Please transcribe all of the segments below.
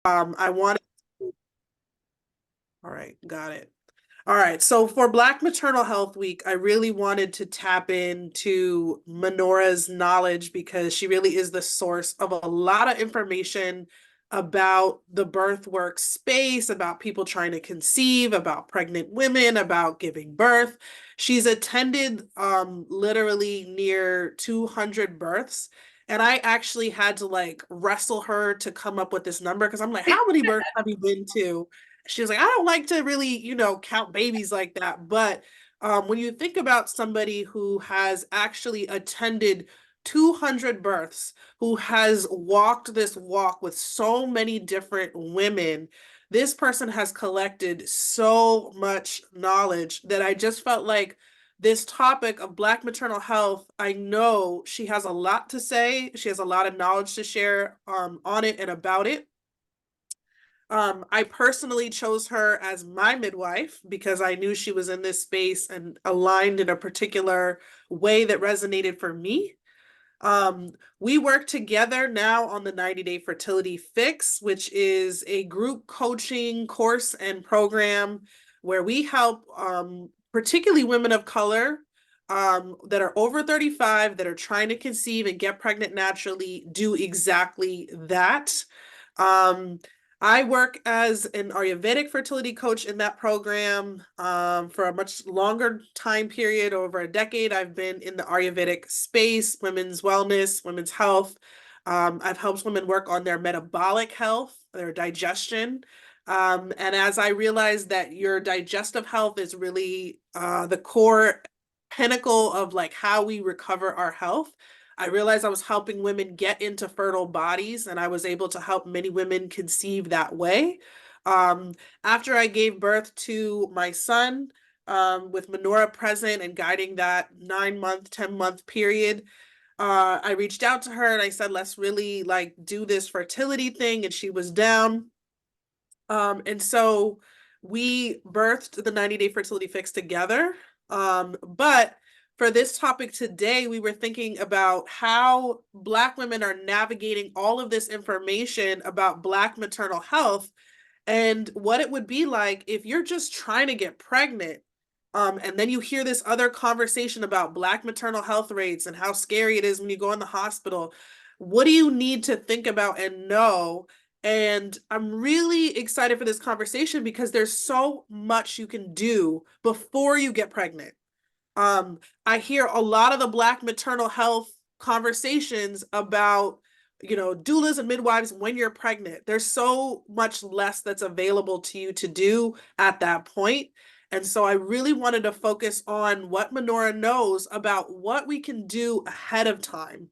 I wanted, all right, got it. All right, so for Black Maternal Health Week, I really wanted to tap into Menora's knowledge because she really is the source of a lot of information about the birth work space, about people trying to conceive, about pregnant women, about giving birth. She's attended literally near 200 births. And I actually had to like wrestle her to come up with this number because I'm like, how many births have you been to? She was like, I don't like to really, count babies like that. But when you think about somebody who has actually attended 200 births, who has walked this walk with so many different women, this person has collected so much knowledge that I just felt like this topic of Black maternal health, I know she has a lot to say. She has a lot of knowledge to share on it and about it. I personally chose her as my midwife because I knew she was in this space and aligned in a particular way that resonated for me. We work together now on the 90-Day Fertility Fix, which is a group coaching course and program where we help particularly women of color that are over 35, that are trying to conceive and get pregnant naturally, do exactly that. Um, I work as an Ayurvedic fertility coach in that program for a much longer time period, over a decade. I've been in the Ayurvedic space, women's wellness, women's health. I've helped women work on their metabolic health, their digestion. And as I realized that your digestive health is really the core pinnacle of like how we recover our health, I realized I was helping women get into fertile bodies, and I was able to help many women conceive that way. Um, After I gave birth to my son, with Menora present and guiding that 9-month, 10-month period, I reached out to her and I said, let's really like do this fertility thing. And she was down. And so we birthed the 90-Day Fertility Fix together. But for this topic today, we were thinking about how Black women are navigating all of this information about Black maternal health and what it would be like if you're just trying to get pregnant. And then you hear this other conversation about Black maternal health rates and how scary it is when you go in the hospital. What do you need to think about and know? And I'm really excited for this conversation because there's so much you can do before you get pregnant. I hear a lot of the Black maternal health conversations about, doulas and midwives when you're pregnant. There's so much less that's available to you to do at that point. And so I really wanted to focus on what Menora knows about what we can do ahead of time.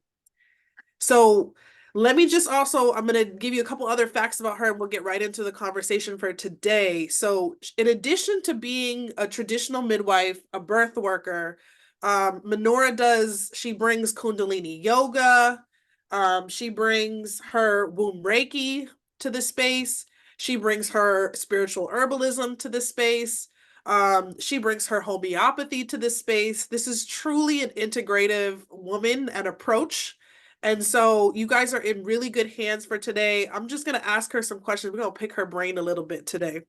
So let me just also, I'm going to give you a couple other facts about her and we'll get right into the conversation for today. So in addition to being a traditional midwife, a birth worker, she brings Kundalini yoga. She brings her womb Reiki to the space. She brings her spiritual herbalism to the space. She brings her homeopathy to the space. This is truly an integrative woman and approach. And so you guys are in really good hands for today. I'm just going to ask her some questions. We're going to pick her brain a little bit today.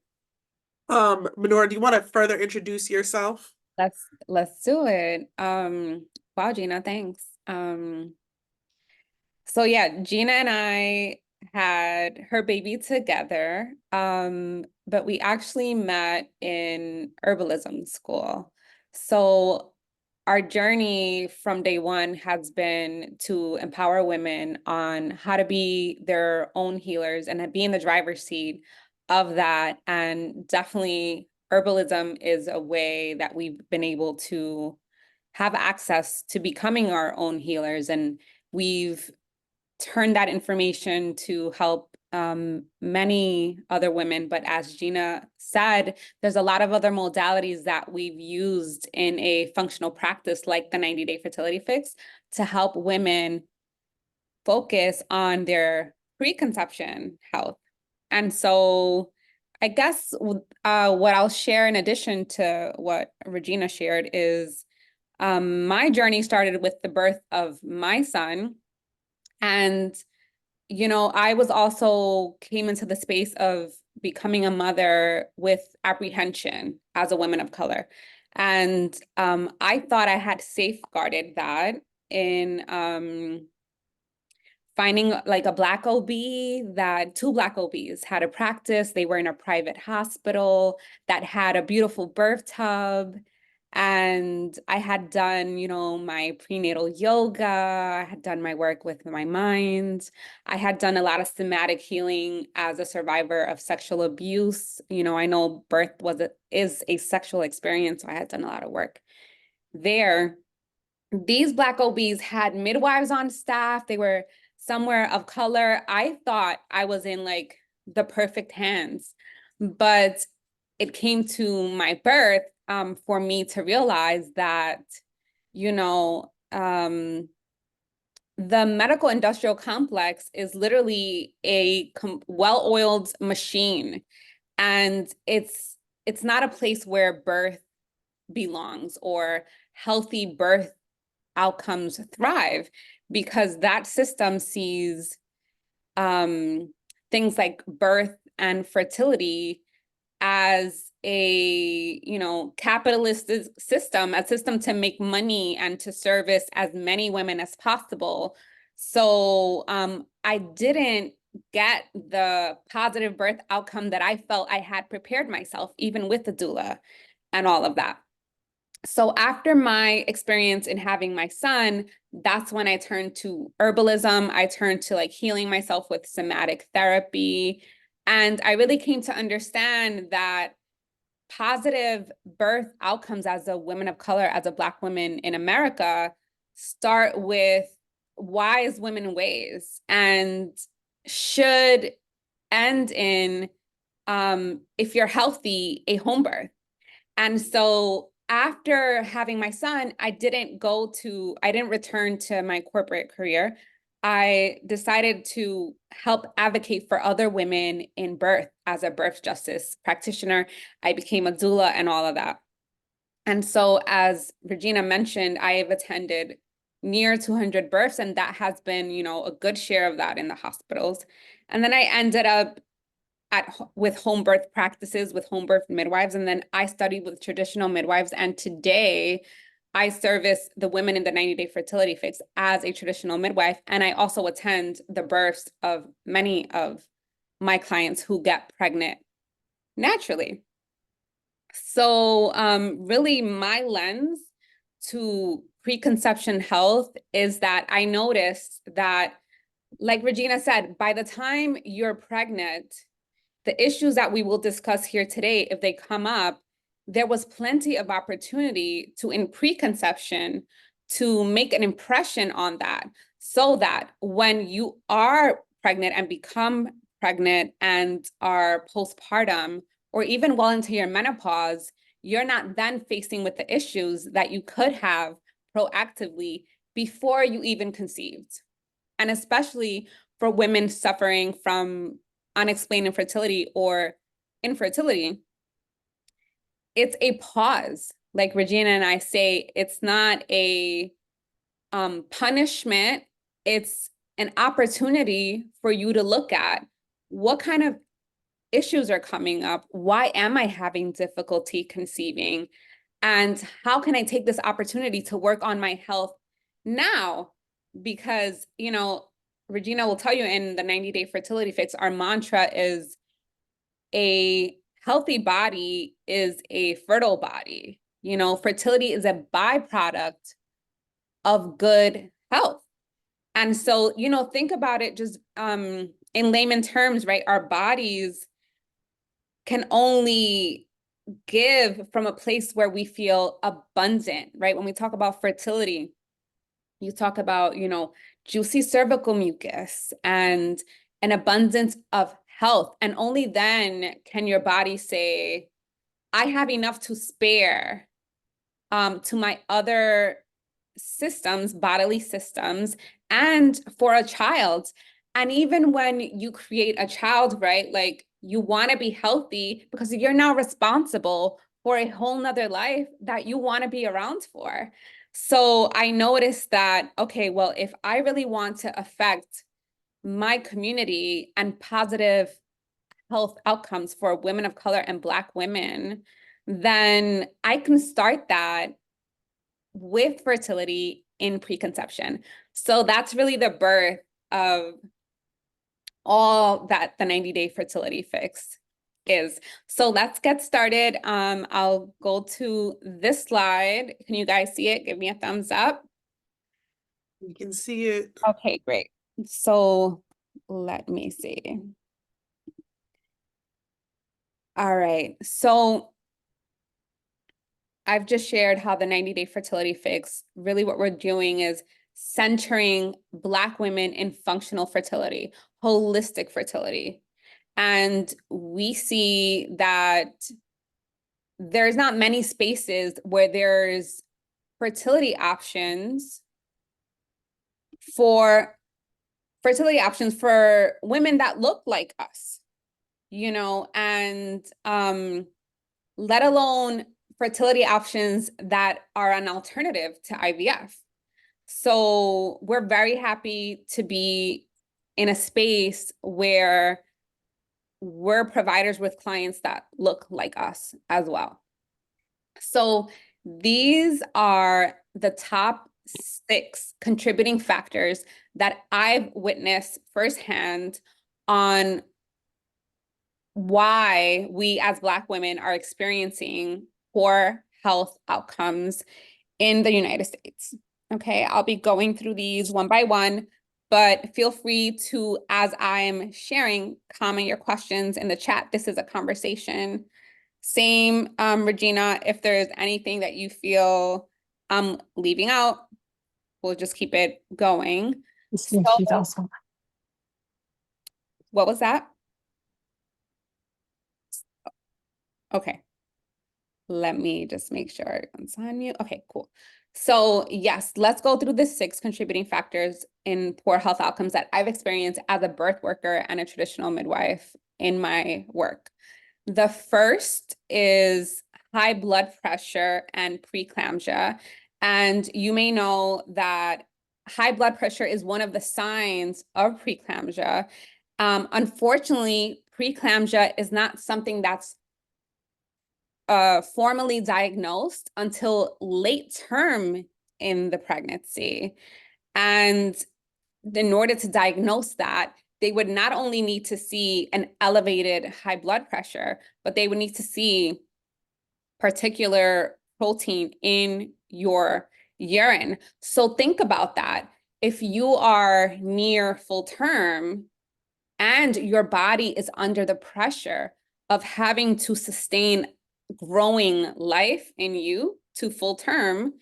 Menora, do you want to further introduce yourself? Let's do it. Wow, Gina, thanks. So yeah, Gina and I had her baby together. But we actually met in herbalism school. So our journey from day one has been to empower women on how to be their own healers and be in the driver's seat of that. And definitely herbalism is a way that we've been able to have access to becoming our own healers. And we've turned that information to help many other women. But as Gina said, there's a lot of other modalities that we've used in a functional practice, like the 90-Day Fertility Fix, to help women focus on their preconception health. And so I guess what I'll share in addition to what Regina shared is my journey started with the birth of my son. And I was also came into the space of becoming a mother with apprehension as a woman of color. And I thought I had safeguarded that in finding like a Black OB that two Black OBs had a practice. They were in a private hospital that had a beautiful birth tub. And I had done, my prenatal yoga. I had done my work with my mind. I had done a lot of somatic healing as a survivor of sexual abuse. I know birth is a sexual experience, so I had done a lot of work there. These Black OBs had midwives on staff. They were somewhere of color. I thought I was in like the perfect hands, but it came to my birth for me to realize that, you know, um, the medical industrial complex is literally a well-oiled machine, and it's not a place where birth belongs or healthy birth outcomes thrive, because that system sees things like birth and fertility as a capitalist system, a system to make money and to service as many women as possible. So I didn't get the positive birth outcome that I felt I had prepared myself, even with the doula and all of that. So after my experience in having my son, that's when I turned to herbalism. I turned to like healing myself with somatic therapy. And I really came to understand that positive birth outcomes as a woman of color, as a Black woman in America, start with wise women ways and should end in, if you're healthy, a home birth. And so after having my son, I didn't return to my corporate career. I decided to help advocate for other women in birth as a birth justice practitioner. I became a doula and all of that. And so, as Regina mentioned, I have attended near 200 births, and that has been, a good share of that in the hospitals. And then I ended up with home birth practices with home birth midwives, and then I studied with traditional midwives, and today I service the women in the 90-day fertility fix as a traditional midwife, and I also attend the births of many of my clients who get pregnant naturally. So really my lens to preconception health is that I noticed that, like Regina said, by the time you're pregnant, the issues that we will discuss here today, if they come up, there was plenty of opportunity to, in preconception, to make an impression on that, so that when you are pregnant and become pregnant and are postpartum, or even well into your menopause, you're not then facing with the issues that you could have proactively before you even conceived. And especially for women suffering from unexplained infertility or infertility, it's a pause. Like Regina and I say, it's not a punishment. It's an opportunity for you to look at what kind of issues are coming up. Why am I having difficulty conceiving? And how can I take this opportunity to work on my health now? Because, Regina will tell you in the 90-day fertility fix, our mantra is a healthy body is a fertile body. Fertility is a byproduct of good health. And so, think about it just in layman terms, right? Our bodies can only give from a place where we feel abundant, right? When we talk about fertility, you talk about, juicy cervical mucus and an abundance of health. And only then can your body say, I have enough to spare to my other systems, bodily systems, and for a child. And even when you create a child, right, like you want to be healthy because you're now responsible for a whole nother life that you want to be around for. So I noticed that, okay, well, if I really want to affect my community and positive health outcomes for women of color and Black women, then I can start that with fertility in preconception. So that's really the birth of all that the 90-day fertility fix is. So let's get started. I'll go to this slide. Can you guys see it? Give me a thumbs up. You can see it. Okay, great. So let me see. All right. So I've just shared how the 90-day fertility fix, really what we're doing is centering Black women in functional fertility, holistic fertility. And we see that there's not many spaces where there's fertility options for women that look like us, you know, and let alone fertility options that are an alternative to IVF. So we're very happy to be in a space where we're providers with clients that look like us as well. So these are the top 6 contributing factors that I've witnessed firsthand on why we as Black women are experiencing poor health outcomes in the United States. Okay, I'll be going through these one by one, but feel free to, as I'm sharing, comment your questions in the chat. This is a conversation. Same, Regina, if there's anything that you feel I'm leaving out, we'll just keep it going. So, She's also. what was that? Okay. Let me just make sure it's on mute. Okay, cool. So yes, let's go through the 6 contributing factors in poor health outcomes that I've experienced as a birth worker and a traditional midwife in my work. The first is high blood pressure and preeclampsia. And you may know that high blood pressure is one of the signs of preeclampsia. Unfortunately, preeclampsia is not something that's formally diagnosed until late term in the pregnancy. And in order to diagnose that, they would not only need to see an elevated high blood pressure, but they would need to see particular protein in your urine. So think about that. If you are near full term and your body is under the pressure of having to sustain growing life in you to full term,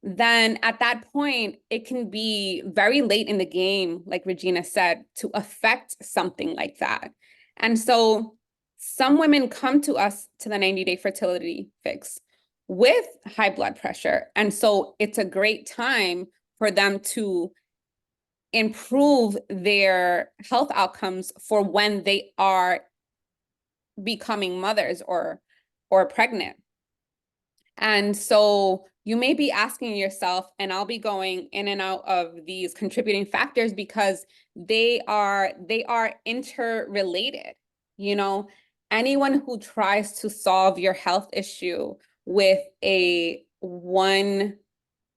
then at that point, it can be very late in the game, like Regina said, to affect something like that. And so some women come to us to the 90-day fertility fix with high blood pressure. And so it's a great time for them to improve their health outcomes for when they are becoming mothers or pregnant. And so you may be asking yourself, and I'll be going in and out of these contributing factors because they are interrelated. You know, anyone who tries to solve your health issue with a one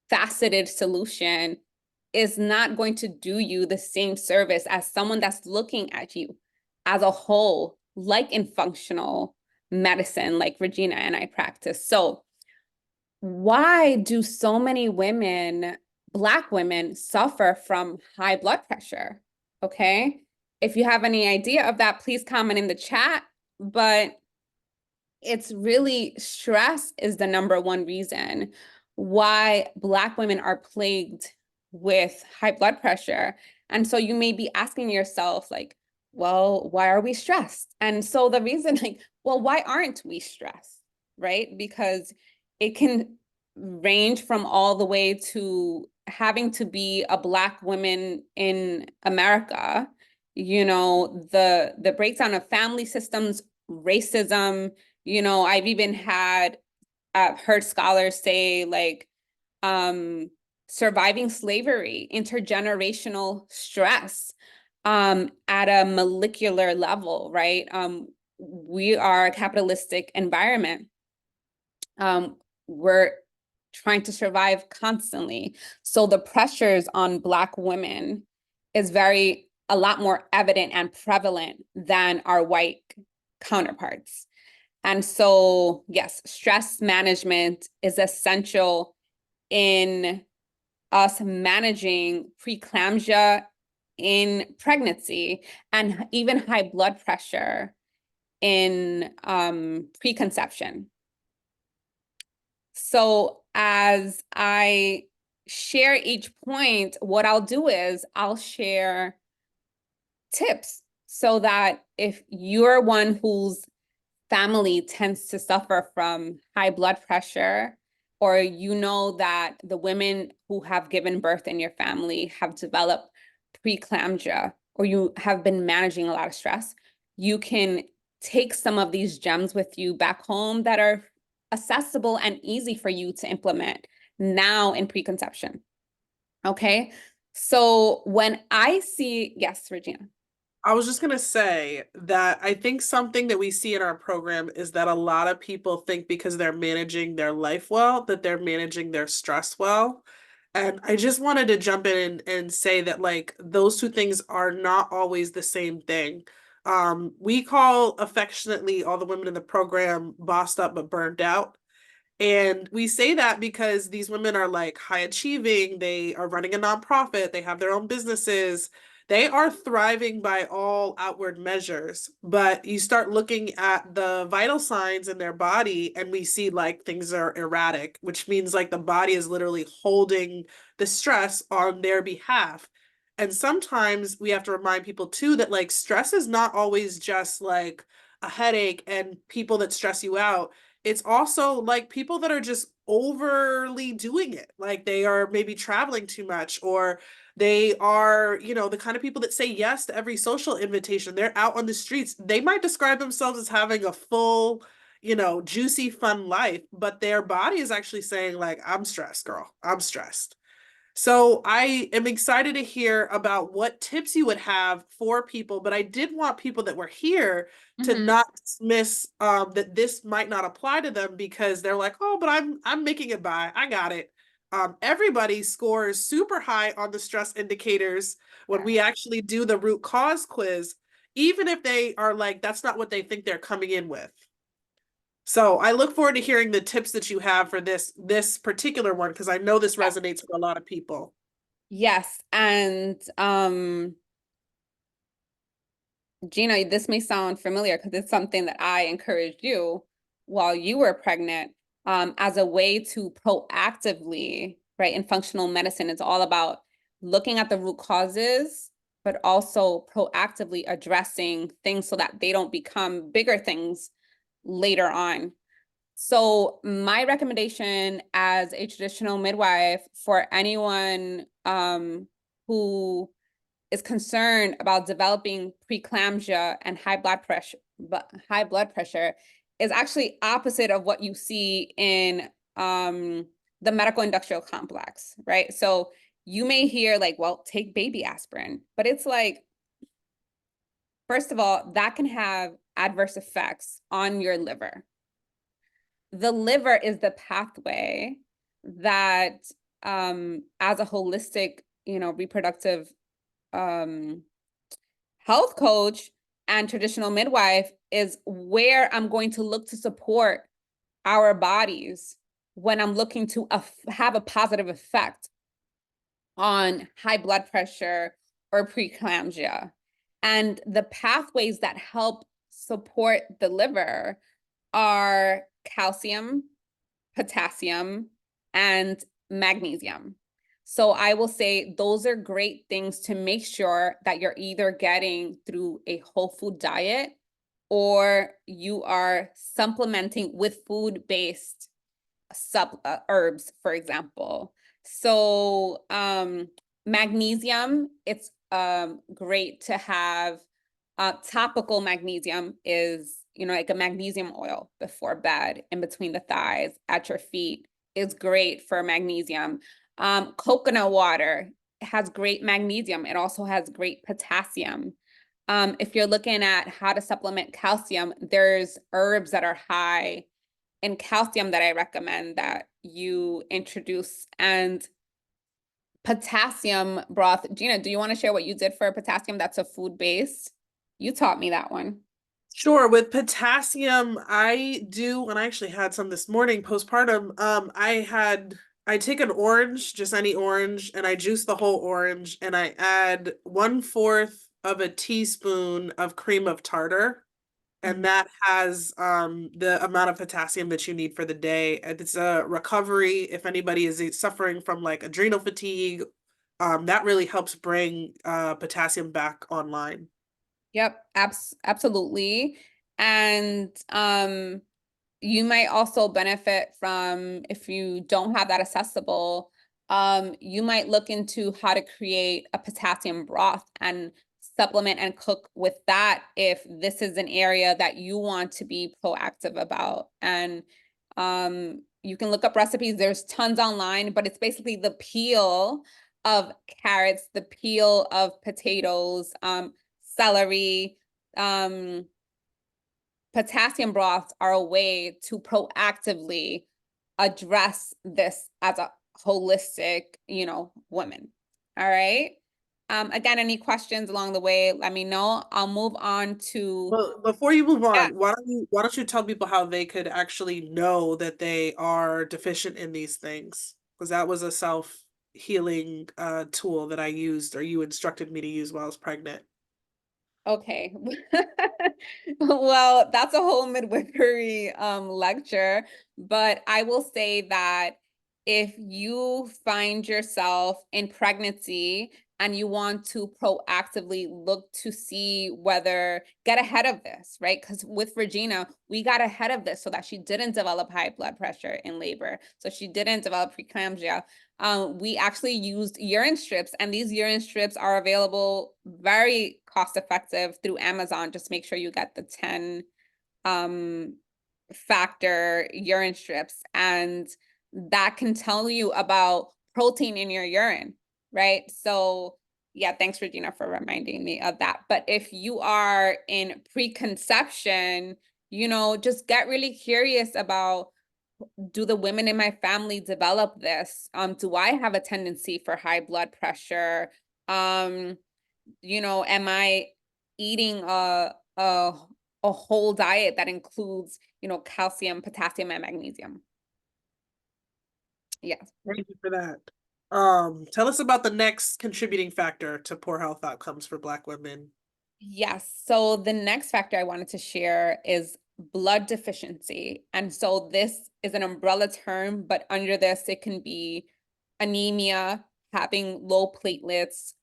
faceted solution is not going to do you the same service as someone that's looking at you as a whole, like in functional medicine, like Regina and I practice. So why do so many women, Black women, suffer from high blood pressure? Okay. If you have any idea of that, please comment in the chat. But it's really stress is the #1 reason why Black women are plagued with high blood pressure. And so you may be asking yourself, like, well, why are we stressed? And so the reason, like, well, why aren't we stressed? Right? Because it can range from all the way to having to be a Black woman in America, you know, the breakdown of family systems, racism. You know, I've even heard scholars say, like, surviving slavery, intergenerational stress, at a molecular level, right? We are a capitalistic environment. We're trying to survive constantly. So the pressures on Black women is a lot more evident and prevalent than our white counterparts. And so, yes, stress management is essential in us managing preeclampsia in pregnancy and even high blood pressure in preconception. So as I share each point, what I'll do is I'll share tips so that if you're one whose family tends to suffer from high blood pressure, or you know that the women who have given birth in your family have developed preeclampsia, or you have been managing a lot of stress, you can take some of these gems with you back home that are accessible and easy for you to implement now in preconception. Okay. So when I see, yes, Regina. I was just going to say that I think something that we see in our program is that a lot of people think because they're managing their life well, that they're managing their stress well. And I just wanted to jump in and say that like those two things are not always the same thing. We call affectionately all the women in the program bossed up but burned out. And we say that because these women are like high achieving, they are running a nonprofit, they have their own businesses, they are thriving by all outward measures. But you start looking at the vital signs in their body, and we see like things are erratic, which means like the body is literally holding the stress on their behalf. And sometimes we have to remind people too that like stress is not always just like a headache and people that stress you out. It's also like people that are just overly doing it. Like they are maybe traveling too much, or they are, the kind of people that say yes to every social invitation. They're out on the streets. They might describe themselves as having a full, juicy, fun life, but their body is actually saying, like, I'm stressed, girl. I'm stressed. So I am excited to hear about what tips you would have for people, but I did want people that were here to not dismiss that this might not apply to them because they're like, oh, but I'm making it by. I got it. Everybody scores super high on the stress indicators when we actually do the root cause quiz, even if they are like, that's not what they think they're coming in with. So I look forward to hearing the tips that you have for this particular one, because I know this resonates with a lot of people. Yes, and Gina, this may sound familiar because it's something that I encouraged you while you were pregnant, as a way to proactively, right? In functional medicine, it's all about looking at the root causes, but also proactively addressing things so that they don't become bigger things later on. So my recommendation as a traditional midwife for anyone who is concerned about developing preeclampsia and high blood pressure is actually opposite of what you see in the medical industrial complex, right? So you may hear like, well, take baby aspirin, but it's like, first of all, that can have adverse effects on your liver. The liver is the pathway that, as a holistic, reproductive health coach and traditional midwife, is where I'm going to look to support our bodies when I'm looking to have a positive effect on high blood pressure or preeclampsia. And the pathways that help support the liver are calcium, potassium, and magnesium. So I will say those are great things to make sure that you're either getting through a whole food diet or you are supplementing with food-based herbs, for example. So magnesium, it's great to have. Topical magnesium is, like a magnesium oil before bed, in between the thighs, at your feet, is great for magnesium. Coconut water has great magnesium. It also has great potassium. If you're looking at how to supplement calcium, there's herbs that are high in calcium that I recommend that you introduce. And potassium broth. Gina, do you want to share what you did for potassium that's a food based? You taught me that one. Sure, with potassium, I do, and I actually had some this morning postpartum. I take an orange, just any orange, and I juice the whole orange, and I add 1/4 of a teaspoon of cream of tartar, and Mhm. that has the amount of potassium that you need for the day. And it's a recovery if anybody is suffering from like adrenal fatigue. That really helps bring potassium back online. Yep, absolutely. And you might also benefit from, if you don't have that accessible, you might look into how to create a potassium broth and supplement and cook with that if this is an area that you want to be proactive about. And you can look up recipes. There's tons online, but it's basically the peel of carrots, the peel of potatoes, celery, um, potassium broths are a way to proactively address this as a holistic, woman. All right. Again, any questions along the way, let me know. I'll move on to, Well, before you move yeah, on, why don't you tell people how they could actually know that they are deficient in these things? Because that was a self-healing tool that I used, or you instructed me to use while I was pregnant. okay. Well, that's a whole midwifery lecture, but I will say that if you find yourself in pregnancy and you want to proactively look to see whether get ahead of this, right? Because with Regina, we got ahead of this so that she didn't develop high blood pressure in labor, so she didn't develop preeclampsia. We actually used urine strips, and these urine strips are available very cost effective through Amazon. Just make sure you get the 10 um, factor urine strips, and that can tell you about protein in your urine, right? So, yeah, thanks, Regina, for reminding me of that. But if you are in preconception, just get really curious about, do the women in my family develop this? Do I have a tendency for high blood pressure? Um, am I eating a whole diet that includes, calcium, potassium, and magnesium? Yes. Thank you for that. Tell us about the next contributing factor to poor health outcomes for Black women. Yes. So the next factor I wanted to share is blood deficiency. And so this is an umbrella term, but under this, it can be anemia, having low platelets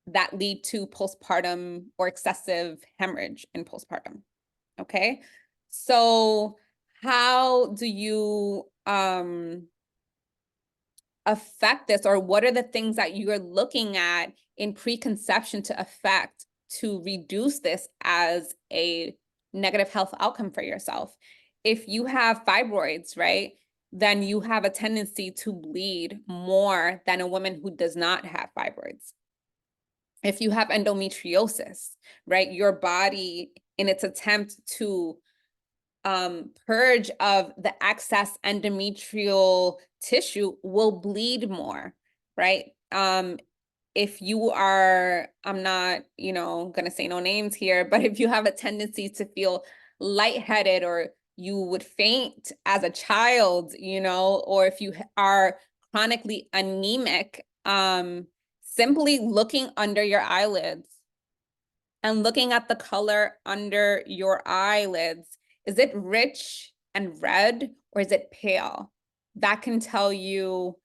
that lead to postpartum or excessive hemorrhage in postpartum. Okay. So how do you affect this, or what are the things that you're looking at in preconception to affect to reduce this as a negative health outcome for yourself? If you have fibroids, right, then you have a tendency to bleed more than a woman who does not have fibroids. If you have endometriosis, right, your body, in its attempt to purge of the excess endometrial tissue, will bleed more, right? If you are, I'm not, gonna say no names here, but if you have a tendency to feel lightheaded, or you would faint as a child, or if you are chronically anemic, simply looking under your eyelids and looking at the color under your eyelids. Is it rich and red, or is it pale? That can tell you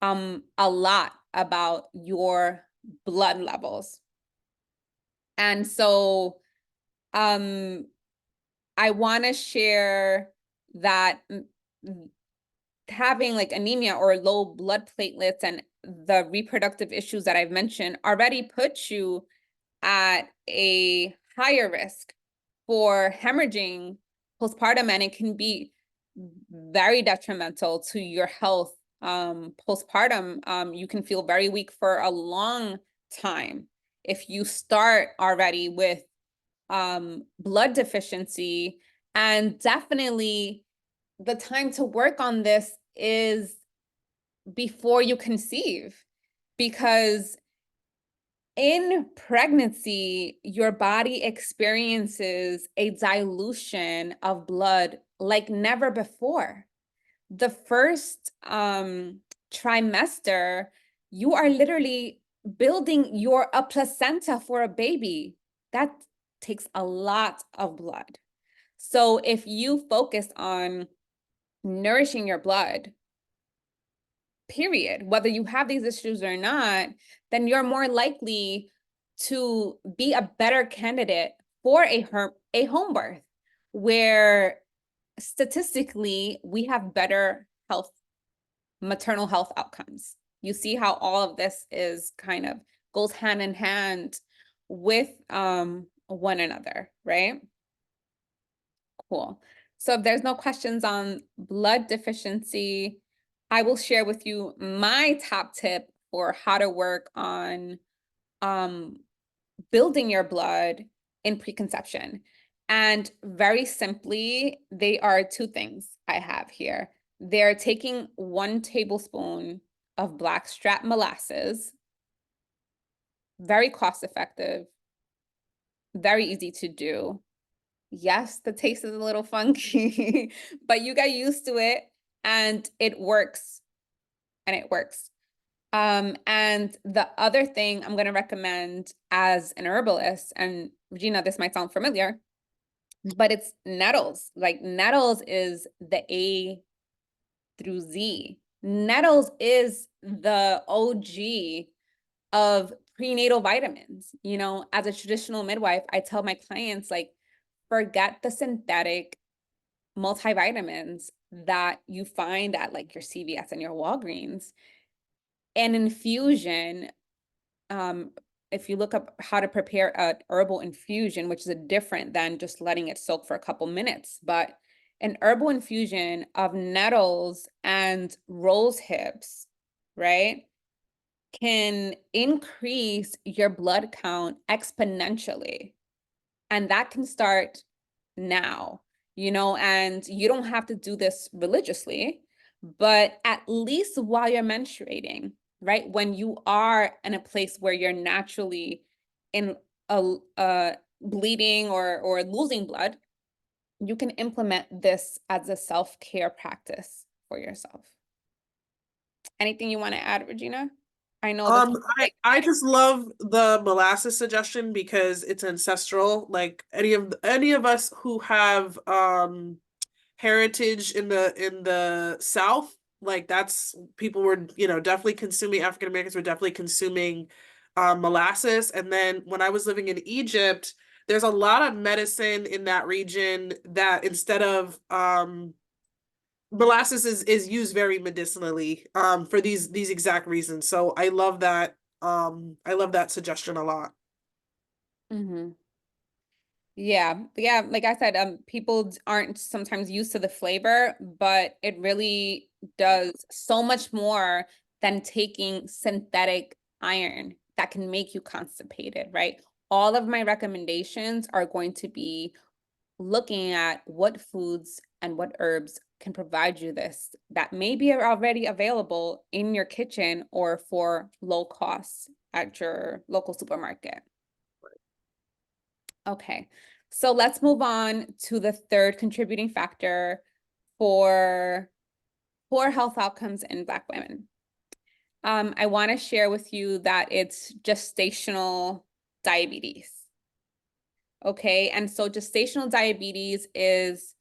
a lot about your blood levels. And so I want to share that having like anemia or low blood platelets and the reproductive issues that I've mentioned already put you at a higher risk for hemorrhaging postpartum, and it can be very detrimental to your health postpartum, you can feel very weak for a long time. If you start already with blood deficiency, and definitely the time to work on this is before you conceive, because in pregnancy, your body experiences a dilution of blood like never before. The first trimester, you are literally building a placenta for a baby. That takes a lot of blood. So if you focus on nourishing your blood, period, whether you have these issues or not, then you're more likely to be a better candidate for a home birth, where statistically we have better maternal health outcomes. You see how all of this is kind of goes hand in hand with one another, right? Cool. So if there's no questions on blood deficiency, I will share with you my top tip for how to work on um, building your blood in preconception. And very simply, they are two things I have here. They're taking 1 tablespoon of blackstrap molasses, very cost effective, very easy to do. Yes, the taste is a little funky, but you get used to it and it works. And it works. And the other thing I'm going to recommend as an herbalist, and Regina, this might sound familiar, but it's nettles. Like nettles is the A through Z. Nettles is the OG of prenatal vitamins. You know, as a traditional midwife, I tell my clients, like, forget the synthetic multivitamins that you find at like your CVS and your Walgreens. An infusion, if you look up how to prepare an herbal infusion, which is different than just letting it soak for a couple minutes, but an herbal infusion of nettles and rose hips, right, can increase your blood count exponentially. And that can start now, and you don't have to do this religiously, but at least while you're menstruating, right? When you are in a place where you're naturally in a bleeding or losing blood, you can implement this as a self-care practice for yourself. Anything you want to add, Regina? I know this. I just love the molasses suggestion because it's ancestral. Like any of us who have heritage in the South, like that's people were, definitely consuming, African Americans were definitely consuming molasses. And then when I was living in Egypt, there's a lot of medicine in that region that instead of molasses is used very medicinally for these exact reasons. So I love that suggestion a lot. Mm-hmm. Yeah, like I said, people aren't sometimes used to the flavor, but it really does so much more than taking synthetic iron that can make you constipated, right? All of my recommendations are going to be looking at what foods and what herbs can provide you this that may be already available in your kitchen or for low costs at your local supermarket. Okay, so let's move on to the third contributing factor for poor health outcomes in Black women. I want to share with you that it's gestational diabetes. Okay, and so gestational diabetes is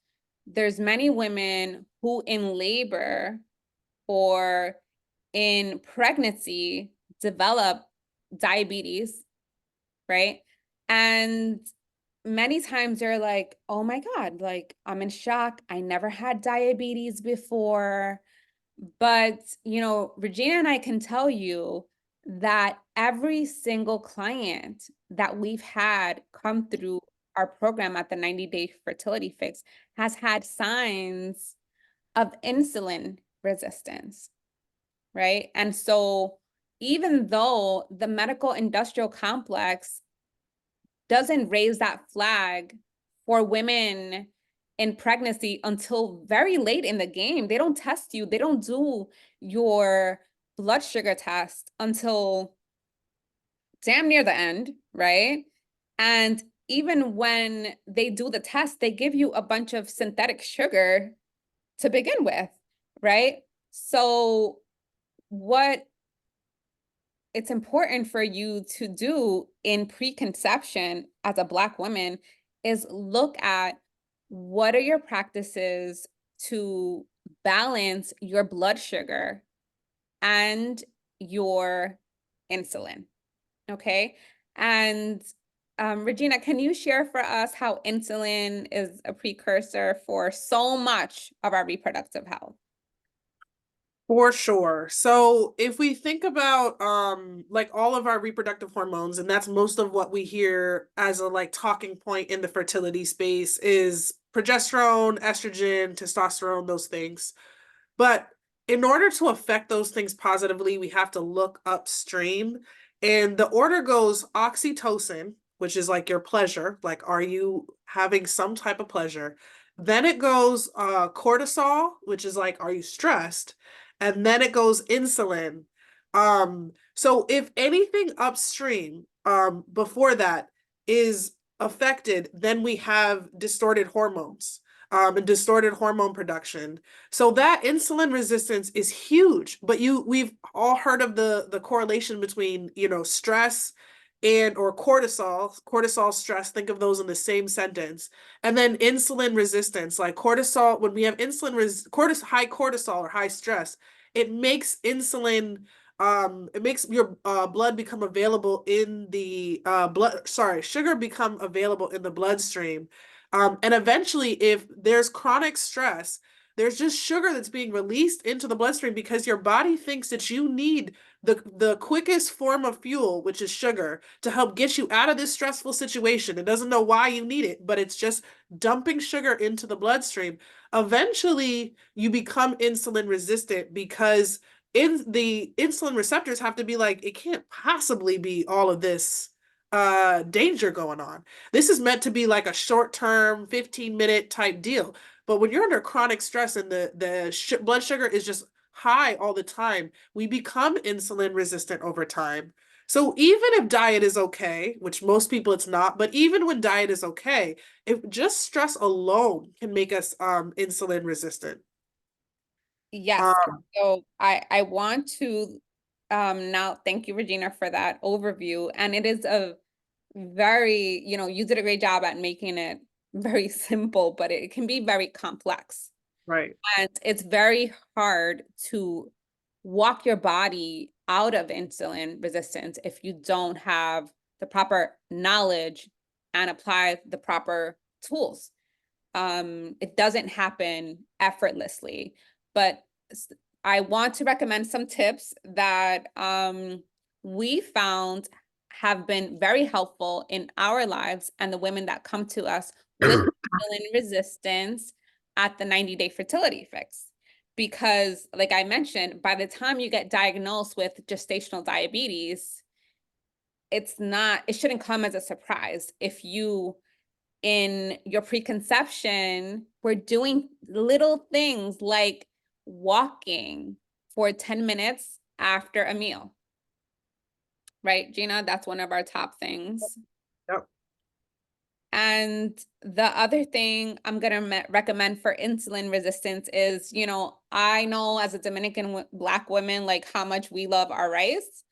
there's many women who in labor or in pregnancy develop diabetes, right? And many times they're like, oh my God, like I'm in shock. I never had diabetes before. But, Regina and I can tell you that every single client that we've had come through our program at the 90-day fertility fix has had signs of insulin resistance. right? And so even though the medical industrial complex doesn't raise that flag for women in pregnancy until very late in the game, they don't test you, they don't do your blood sugar test until damn near the end, right? And even when they do the test, they give you a bunch of synthetic sugar to begin with, right? So what it's important for you to do in preconception as a Black woman is look at what are your practices to balance your blood sugar and your insulin. Okay. And Regina, can you share for us how insulin is a precursor for so much of our reproductive health? For sure. So if we think about like all of our reproductive hormones, and that's most of what we hear as a like talking point in the fertility space is progesterone, estrogen, testosterone, those things. But in order to affect those things positively, we have to look upstream. And the order goes oxytocin, which is like your pleasure, like are you having some type of pleasure? Then it goes cortisol, which is like are you stressed? And then it goes insulin. So if anything upstream before that is affected, then we have distorted hormones and distorted hormone production. So that insulin resistance is huge, but we've all heard of the correlation between, stress and or cortisol stress, think of those in the same sentence. And then insulin resistance, like cortisol, when we have high cortisol or high stress, it makes it makes your blood become available in the sugar become available in the bloodstream. And eventually, if there's chronic stress, there's just sugar that's being released into the bloodstream because your body thinks that you need the quickest form of fuel, which is sugar, to help get you out of this stressful situation. It doesn't know why you need it, but it's just dumping sugar into the bloodstream. Eventually, you become insulin resistant because in the insulin receptors have to be like, it can't possibly be all of this danger going on. This is meant to be like a short-term 15-minute type deal. But when you're under chronic stress and the blood sugar is just high all the time, we become insulin resistant over time. So even if diet is okay, which most people it's not, but even when diet is okay, if just stress alone can make us insulin resistant. Yes. Um, So I want to now thank you, Regina, for that overview. And it is a very, you did a great job at making it very simple, but it can be very complex. right. And it's very hard to walk your body out of insulin resistance if you don't have the proper knowledge and apply the proper tools. It doesn't happen effortlessly, but I want to recommend some tips that we found have been very helpful in our lives and the women that come to us with insulin resistance at the 90-day fertility fix. Because, like I mentioned, by the time you get diagnosed with gestational diabetes, it shouldn't come as a surprise if you in your preconception were doing little things like walking for 10 minutes after a meal. Right, Gina? That's one of our top things. Yep. And the other thing I'm going to recommend for insulin resistance is, I know as a Dominican Black woman, like how much we love our rice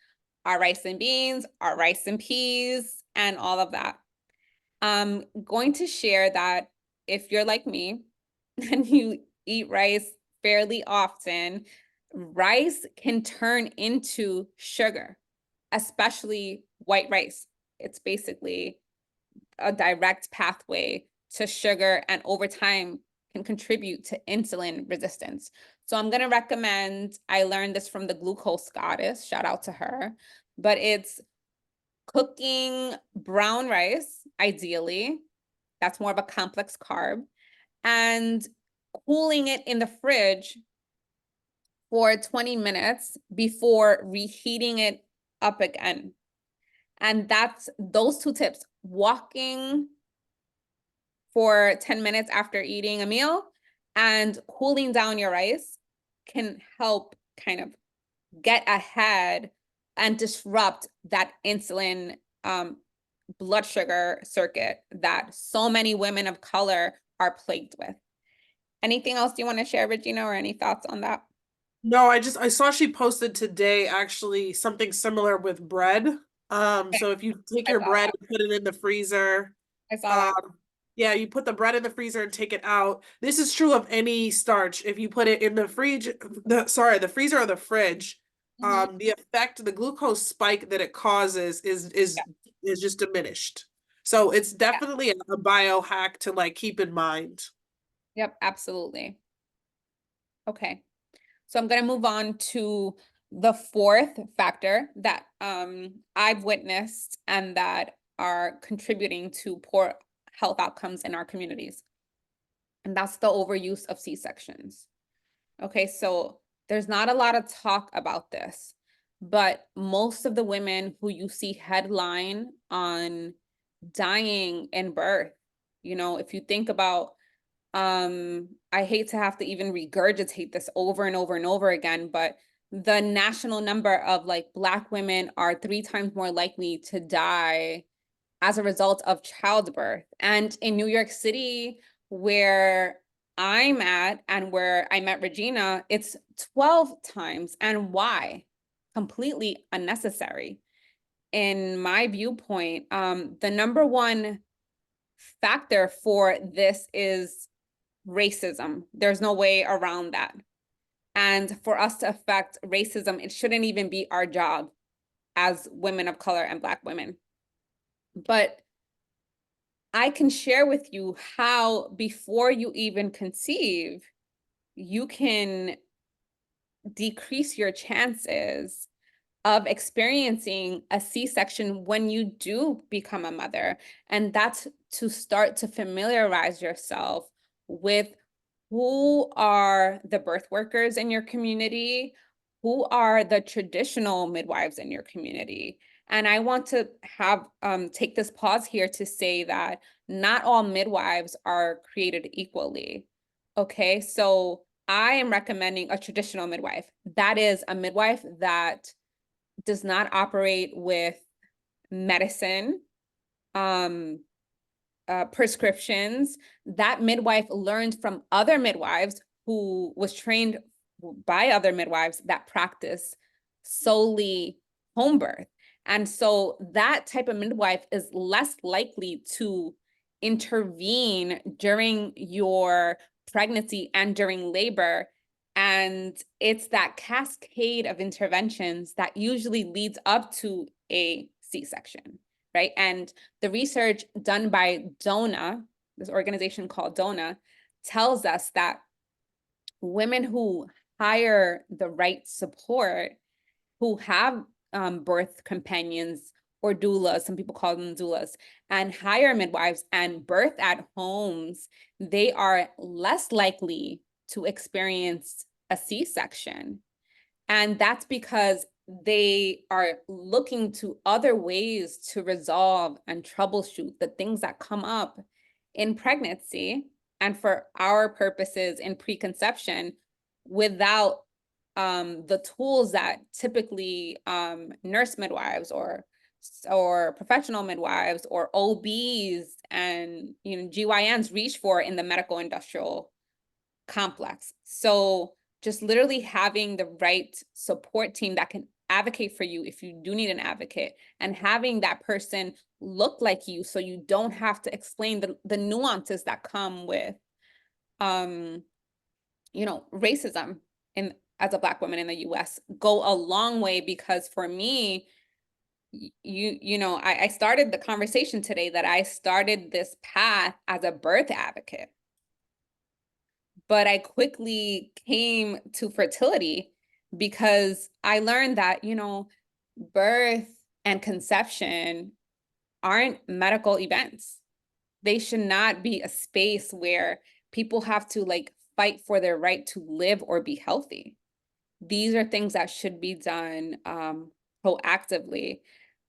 and beans, our rice and peas, and all of that. I'm going to share that if you're like me and you eat rice fairly often, rice can turn into sugar, especially white rice. It's basically a direct pathway to sugar and over time can contribute to insulin resistance. So I'm going to recommend, I learned this from the glucose goddess, shout out to her, but it's cooking brown rice, ideally. That's more of a complex carb. And cooling it in the fridge for 20 minutes before reheating it up again. And that's those two tips: walking for 10 minutes after eating a meal and cooling down your rice can help kind of get ahead and disrupt that insulin blood sugar circuit that so many women of color are plagued with. Anything else you want to share, Regina, or any thoughts on that? No, I saw she posted today actually something similar with bread. So if you take I your saw bread that. and put it in the freezer, I saw um, that. yeah, you put the bread in the freezer and take it out. This is true of any starch. If you put it in the the freezer or the fridge, Mhm. the effect, the glucose spike that it causes Yeah. is just diminished. So it's definitely a biohack to like keep in mind. Yep, absolutely. Okay. So I'm going to move on to the fourth factor that I've witnessed and that are contributing to poor health outcomes in our communities. And that's the overuse of C-sections. Okay, so there's not a lot of talk about this, but most of the women who you see headline on dying in birth, if you think about, I hate to have to even regurgitate this over and over and over again, but the national number of like Black women are 3 times more likely to die as a result of childbirth. And in New York City, where I'm at and where I met Regina, it's 12 times. And why? Completely unnecessary. In my viewpoint, the number one factor for this is racism. There's no way around that. And for us to affect racism, it shouldn't even be our job as women of color and Black women. But I can share with you how, before you even conceive, you can decrease your chances of experiencing a C-section when you do become a mother. And that's to start to familiarize yourself with who are the birth workers in your community, who are the traditional midwives in your community. And I want to have take this pause here to say that not all midwives are created equally. Okay, so I am recommending a traditional midwife. That is a midwife that does not operate with medicine, um, prescriptions. That midwife learned from other midwives who was trained by other midwives that practice solely home birth. And so that type of midwife is less likely to intervene during your pregnancy and during labor. And it's that cascade of interventions that usually leads up to a C-section, right? And the research done by DONA, this organization called DONA, tells us that women who hire the right support, who have birth companions or doulas, some people call them doulas, and hire midwives and birth at homes, they are less likely to experience a C-section. And that's because they are looking to other ways to resolve and troubleshoot the things that come up in pregnancy and for our purposes in preconception without the tools that typically nurse midwives or professional midwives or OBs and GYNs reach for in the medical industrial complex. So just literally having the right support team that can advocate for you if you do need an advocate, and having that person look like you so you don't have to explain the nuances that come with racism in as a Black woman in the US go a long way. Because for me, I started the conversation today that I started this path as a birth advocate, but I quickly came to fertility because I learned that, birth and conception aren't medical events. They should not be a space where people have to like fight for their right to live or be healthy. these are things that should be done proactively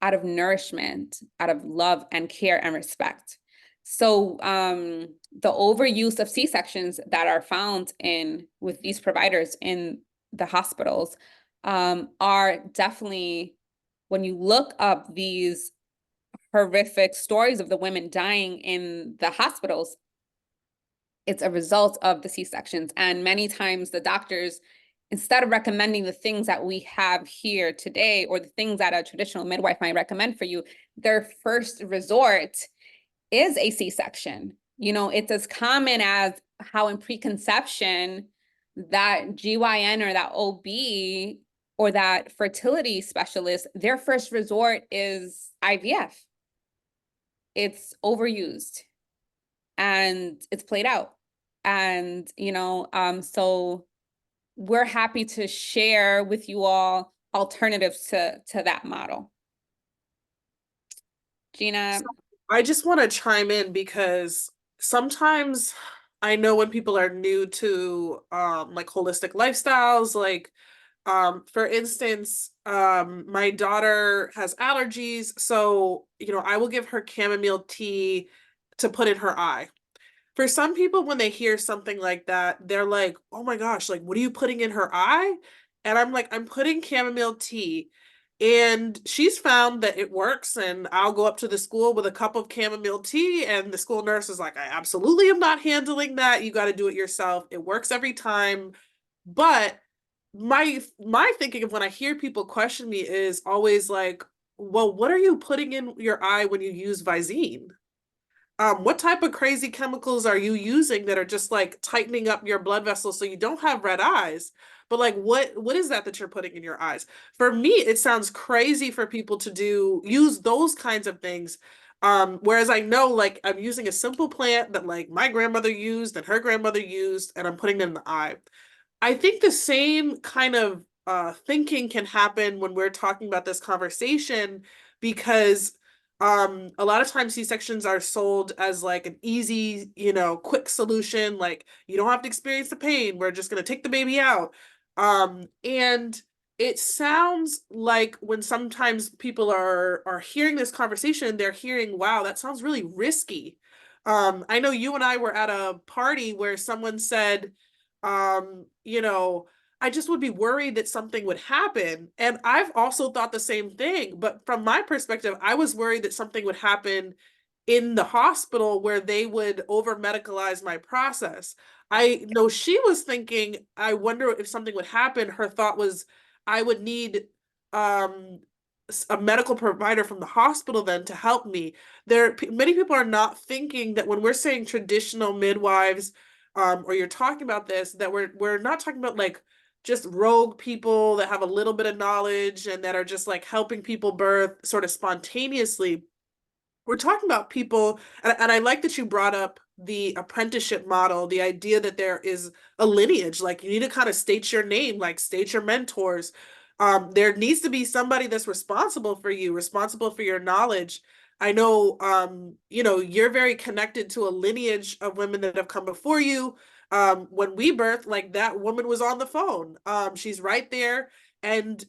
out of nourishment, out of love and care and respect. So the overuse of C-sections that are found in with these providers in the hospitals are definitely, when you look up these horrific stories of the women dying in the hospitals, it's a result of the C-sections. And many times the doctors, instead of recommending the things that we have here today or the things that a traditional midwife might recommend for you, their first resort is a C-section. You know, it's as common as how in preconception that GYN or that OB or that fertility specialist, their first resort is IVF. It's overused and it's played out. And, you know, so we're happy to share with you all alternatives to that model. Gina? So I just want to chime in because sometimes I know when people are new to like holistic lifestyles, like for instance, my daughter has allergies, so you know, I will give her chamomile tea to put in her eye. For some people, when they hear something like that, they're like, oh my gosh, like, what are you putting in her eye? And I'm like, I'm putting chamomile tea. And she's found that it works. And I'll go up to the school with a cup of chamomile tea. And the school nurse is like, I absolutely am not handling that. You got to do it yourself. It works every time. But my thinking of when I hear people question me is always like, well, what are you putting in your eye when you use Visine? What type of crazy chemicals are you using that are just like tightening up your blood vessels so you don't have red eyes? But like what is that you're putting in your eyes? For me, it sounds crazy for people to use those kinds of things. Whereas I know like I'm using a simple plant that like my grandmother used and her grandmother used, and I'm putting it in the eye. I think the same kind of thinking can happen when we're talking about this conversation because a lot of times C-sections are sold as like an easy, you know, quick solution. Like you don't have to experience the pain. We're just going to take the baby out. And it sounds like when sometimes people are hearing this conversation, they're hearing, wow, that sounds really risky. I know you and I were at a party where someone said, you know, I just would be worried that something would happen. And I've also thought the same thing. But from my perspective, I was worried that something would happen in the hospital where they would over medicalize my process. I know she was thinking, I wonder if something would happen. Her thought was, I would need um, a medical provider from the hospital then to help me. Many people are not thinking that when we're saying traditional midwives, or you're talking about this, that we're not talking about like just rogue people that have a little bit of knowledge and that are just like helping people birth sort of spontaneously. We're talking about people, and I like that you brought up the apprenticeship model, the idea that there is a lineage, like you need to kind of state your name, like state your mentors. There needs to be somebody that's responsible for you, responsible for your knowledge. I know, you know, you're very connected to a lineage of women that have come before you. When we birthed, like that woman was on the phone. She's right there. And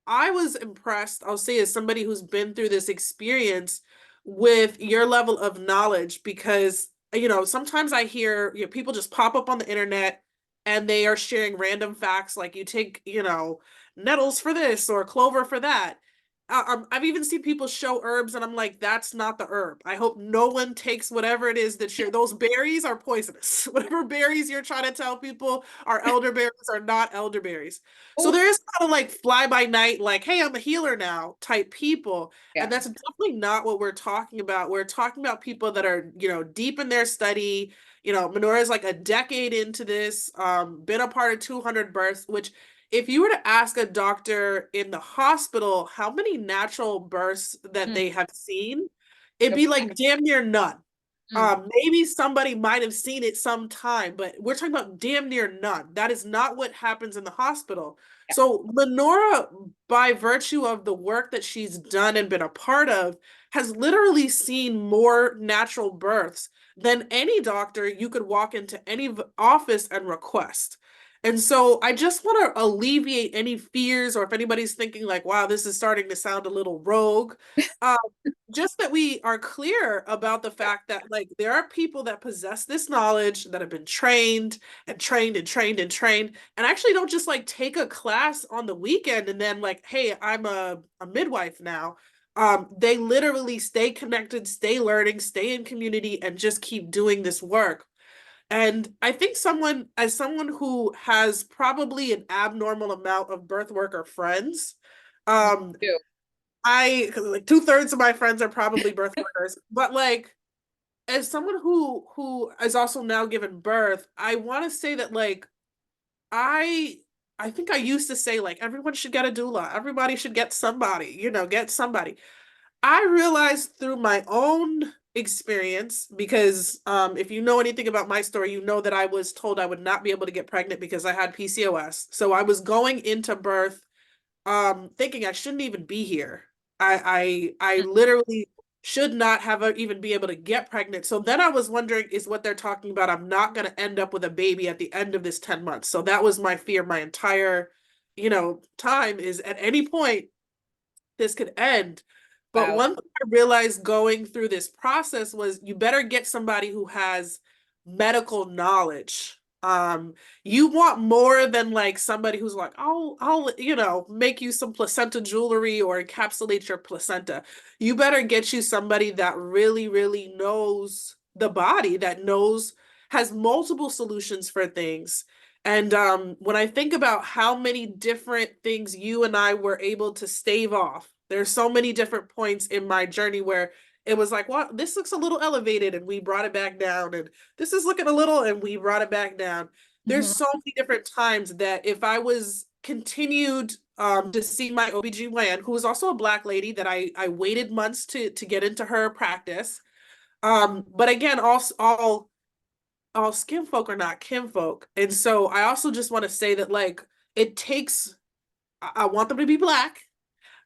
I was impressed, I'll say, as somebody who's been through this experience with your level of knowledge, because, you know, sometimes I hear, you know, people just pop up on the internet and they are sharing random facts like you take, you know, nettles for this or clover for that. I've even seen people show herbs and I'm like, that's not the herb. I hope no one takes whatever it is that those berries are poisonous. Whatever berries you're trying to tell people are elderberries are not elderberries. So Oh, there is kind of like fly by night, like, hey, I'm a healer now type people. And yeah. that's definitely not what we're talking about. We're talking about people that are, you know, deep in their study. You know, Menorah is like a decade into this, been a part of 200 births, which if you were to ask a doctor in the hospital how many natural births that Mm, they have seen, it'd good be point. like damn near none. Mm, Maybe somebody might have seen it sometime, but we're talking about damn near none. That is not what happens in the hospital. yeah. So Lenora, by virtue of the work that she's done and been a part of, has literally seen more natural births than any doctor you could walk into any office and request. And so I just want to alleviate any fears, or if anybody's thinking like, wow, this is starting to sound a little rogue, um, just that we are clear about the fact that like there are people that possess this knowledge that have been trained and trained and trained and trained, and actually don't just like take a class on the weekend and then like, hey, I'm a midwife now. They literally stay connected, stay learning, stay in community, and just keep doing this work. And I think as someone who has probably an abnormal amount of birth worker friends, You um, do. cause like 2/3 of my friends are probably birth workers, but like as someone who is also now given birth, I want to say that like I I think I used to say like everyone should get a doula, everybody should get somebody, get somebody. I realized through my own experience, because if you know anything about my story, you know that I was told I would not be able to get pregnant because I had PCOS. So I was going into birth thinking I shouldn't even be here. I literally should not have even be able to get pregnant. So then I was wondering, is what they're talking about, I'm not going to end up with a baby at the end of this 10 months. So that was my fear my entire, time, is at any point this could end. But Wow. one thing I realized going through this process was you better get somebody who has medical knowledge. You want more than like somebody who's like, I'll, make you some placenta jewelry or encapsulate your placenta. You better get you somebody that really, really knows the body, that knows, has multiple solutions for things. And when I think about how many different things you and I were able to stave off, there's so many different points in my journey where it was like, well, this looks a little elevated, and we brought it back down. And this is looking a little, and we brought it back down. There's Mhm. so many different times that if I was continued to see my OBGYN, who was also a Black lady that I waited months to get into her practice. But again, all skin folk are not kinfolk. And so I also just want to say that like it takes I want them to be Black,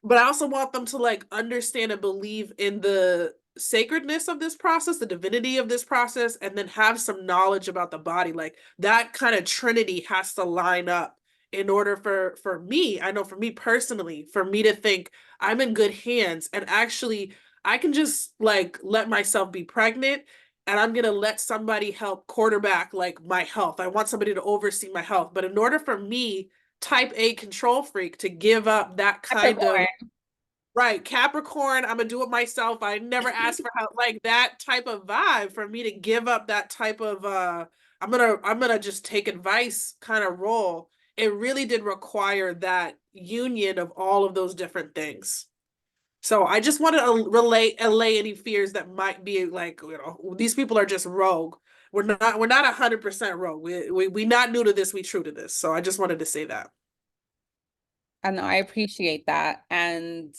but I also want them to like understand and believe in the sacredness of this process, the divinity of this process, and then have some knowledge about the body. Like that kind of trinity has to line up in order for me, I know for me personally, for me to think I'm in good hands, and actually I can just like let myself be pregnant, and I'm going to let somebody help quarterback like my health. I want somebody to oversee my health. But in order for me, type A control freak, to give up that kind of, Capricorn. right, Capricorn, I'm gonna do it myself, I never asked for help, like that type of vibe, for me to give up that type of I'm gonna just take advice kind of role. It really did require that union of all of those different things. So I just want to allay any fears that might be like, these people are just rogue. We're not 100% rogue. We not new to this, we true to this. So I just wanted to say that. And I appreciate that. And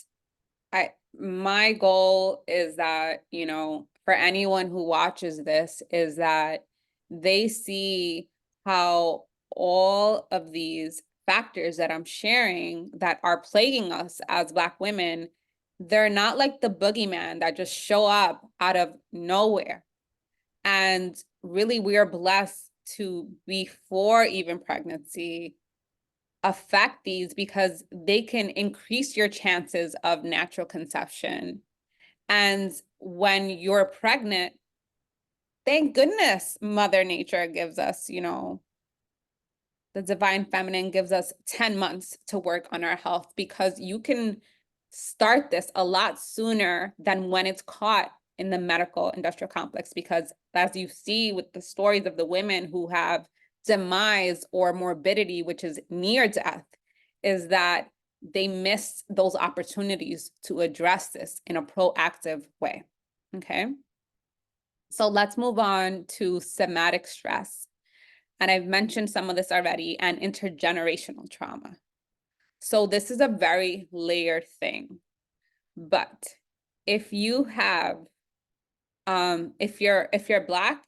my goal is that, for anyone who watches this, is that they see how all of these factors that I'm sharing that are plaguing us as Black women, they're not like the boogeyman that just show up out of nowhere. And really, we are blessed to, before even pregnancy, affect these because they can increase your chances of natural conception. And when you're pregnant, thank goodness Mother Nature gives us, the divine feminine gives us 10 months to work on our health, because you can start this a lot sooner than when it's caught in the medical industrial complex. Because as you see with the stories of the women who have demise or morbidity, which is near death, is that they miss those opportunities to address this in a proactive way. Okay. So let's move on to somatic stress. And I've mentioned some of this already, and intergenerational trauma. So this is a very layered thing. But if you have, if you're Black,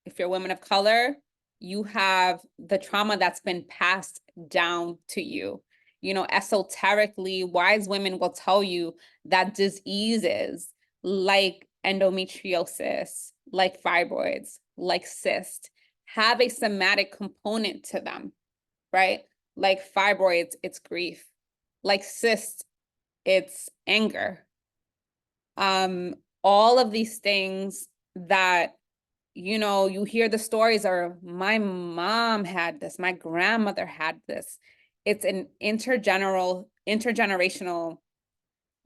if you're women of color, you have the trauma that's been passed down to you. Esoterically, wise women will tell you that diseases like endometriosis, like fibroids, like cyst, have a somatic component to them, right? Like fibroids, it's grief. Like cysts, it's anger. All of these things that, you know, you hear the stories are, my mom had this, my grandmother had this. It's an intergenerational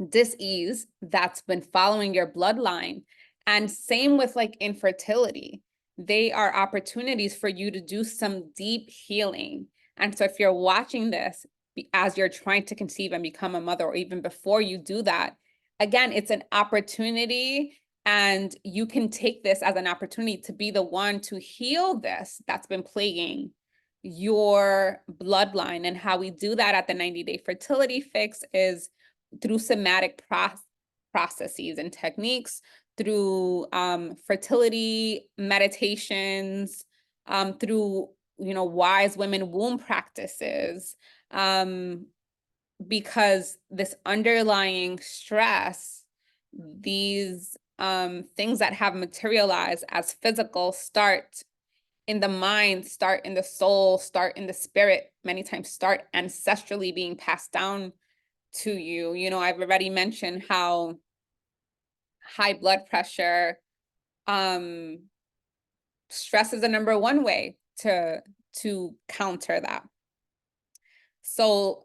dis-ease that's been following your bloodline. And same with like infertility. They are opportunities for you to do some deep healing. And so if you're watching this as you're trying to conceive and become a mother, or even before you do that, again, it's an opportunity, and you can take this as an opportunity to be the one to heal this that's been plaguing your bloodline. And how we do that at the 90-day fertility fix is through somatic processes and techniques, through fertility meditations, through, you know, wise women womb practices, because this underlying stress, these things that have materialized as physical, start in the mind, start in the soul, start in the spirit, many times start ancestrally being passed down to you. You know, I've already mentioned how high blood pressure, stress is the number one way to counter that. So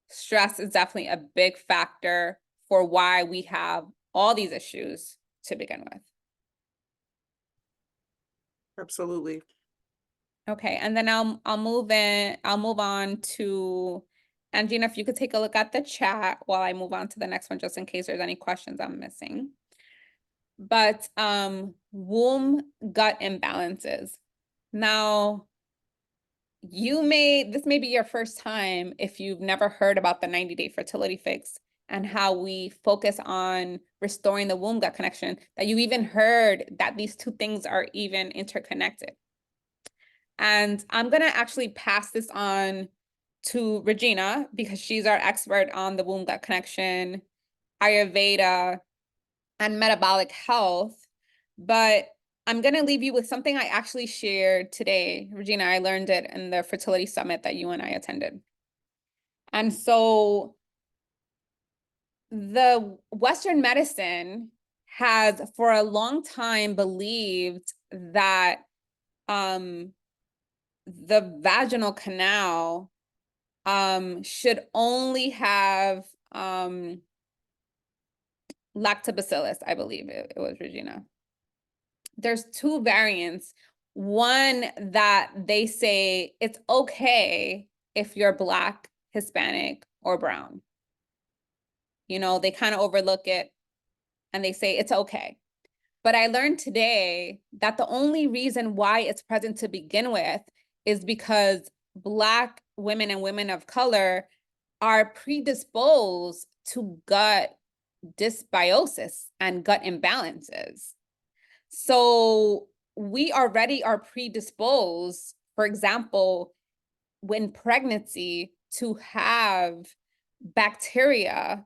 stress is definitely a big factor for why we have all these issues to begin with. Absolutely. Okay, and then I'll move on to Angina, if you could take a look at the chat while I move on to the next one, just in case there's any questions I'm missing. But womb gut imbalances. Now, this may be your first time if you've never heard about the 90-day fertility fix and how we focus on restoring the womb gut connection, that you even heard that these two things are even interconnected. And I'm gonna actually pass this on to Regina because she's our expert on the womb gut connection, Ayurveda, and metabolic health. But I'm gonna leave you with something I actually shared today. Regina, I learned it in the fertility summit that you and I attended. And so the Western medicine has for a long time believed that the vaginal canal should only have lactobacillus, I believe it was Regina. There's two variants. One that they say it's okay if you're Black, Hispanic, or brown. You know, they kind of overlook it and they say it's okay. But I learned today that the only reason why it's present to begin with is because Black women and women of color are predisposed to gut dysbiosis and gut imbalances. So we already are predisposed, for example, when pregnancy, to have bacteria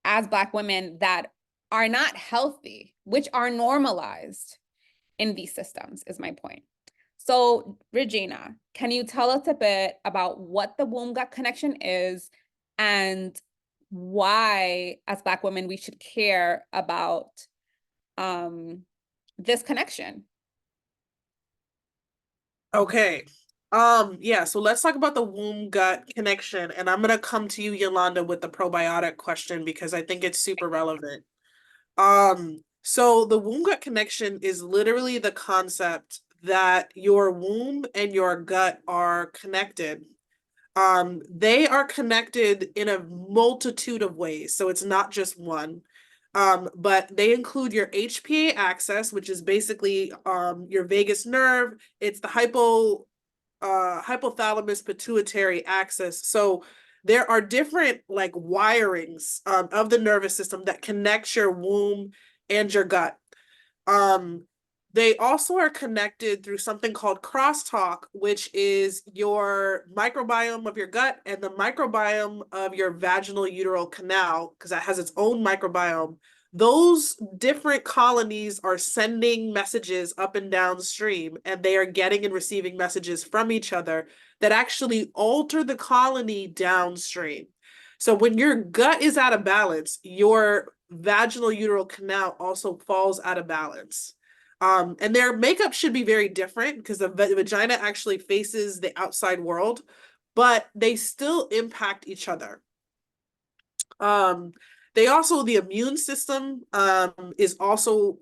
as Black women that are not healthy, which are normalized in these systems, is my point. So, Regina, can you tell us a bit about what the womb gut connection is and why, as Black women, we should care about this connection? Okay. Yeah, so let's talk about the womb gut connection. And I'm gonna come to you, Yolanda, with the probiotic question because I think it's super relevant. So the womb gut connection is literally the concept that your womb and your gut are connected. They are connected in a multitude of ways, so it's not just one. But they include your HPA axis, which is basically your vagus nerve. It's the hypothalamus pituitary axis. So there are different like wirings of the nervous system that connects your womb and your gut. They also are connected through something called crosstalk, which is your microbiome of your gut and the microbiome of your vaginal uteral canal, because that has its own microbiome. those different colonies are sending messages up and downstream, and they are getting and receiving messages from each other that actually alter the colony downstream. So when your gut is out of balance, your vaginal uteral canal also falls out of balance. And their makeup should be very different because the vagina actually faces the outside world, but they still impact each other. Um, they also, the immune system is also